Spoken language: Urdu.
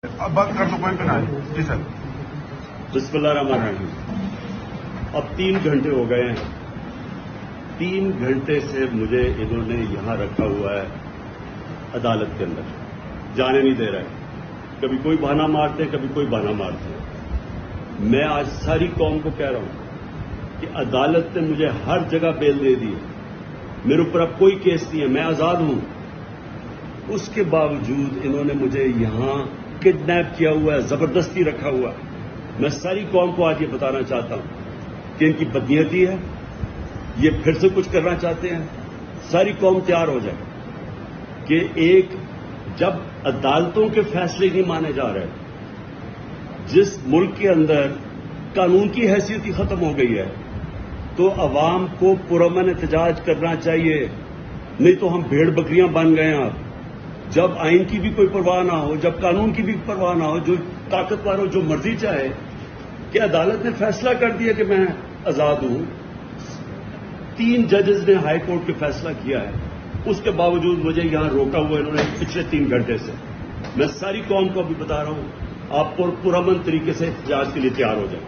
اب بات کر دو پوائنٹ پہ نہ آئے جی سر. بسم اللہ الرحمن الرحیم. اب 3 گھنٹے ہو گئے ہیں. 3 گھنٹے سے مجھے انہوں نے یہاں رکھا ہوا ہے عدالت کے اندر, جانے نہیں دے رہے. کبھی کوئی بہانہ مارتے کبھی کوئی بہانہ مارتے. میں آج ساری قوم کو کہہ رہا ہوں کہ عدالت نے مجھے ہر جگہ بیل دے دی ہے. میرے اوپر اب کوئی کیس نہیں ہے, میں آزاد ہوں. اس کے باوجود انہوں نے مجھے یہاں کڈنیپ کیا ہوا ہے, زبردستی رکھا ہوا ہے. میں ساری قوم کو آج یہ بتانا چاہتا ہوں کہ ان کی بدنیتی ہے, یہ پھر سے کچھ کرنا چاہتے ہیں. ساری قوم تیار ہو جائے کہ ایک جب عدالتوں کے فیصلے نہیں مانے جا رہے, جس ملک کے اندر قانون کی حیثیت ہی ختم ہو گئی ہے, تو عوام کو پرامن احتجاج کرنا چاہیے. نہیں تو ہم بھیڑ بکریاں بن گئے ہیں. جب آئین کی بھی کوئی پرواہ نہ ہو, جب قانون کی بھی پرواہ نہ ہو, جو طاقتور ہو جو مرضی چاہے, کہ عدالت نے فیصلہ کر دیا کہ میں آزاد ہوں. 3 ججز نے ہائی کورٹ کے فیصلہ کیا ہے, اس کے باوجود مجھے یہاں روکا ہوا انہوں نے پچھلے 3 گھنٹے سے. میں ساری قوم کو بھی بتا رہا ہوں, آپ پرامن طریقے سے احتجاج کے لیے تیار ہو جائیں.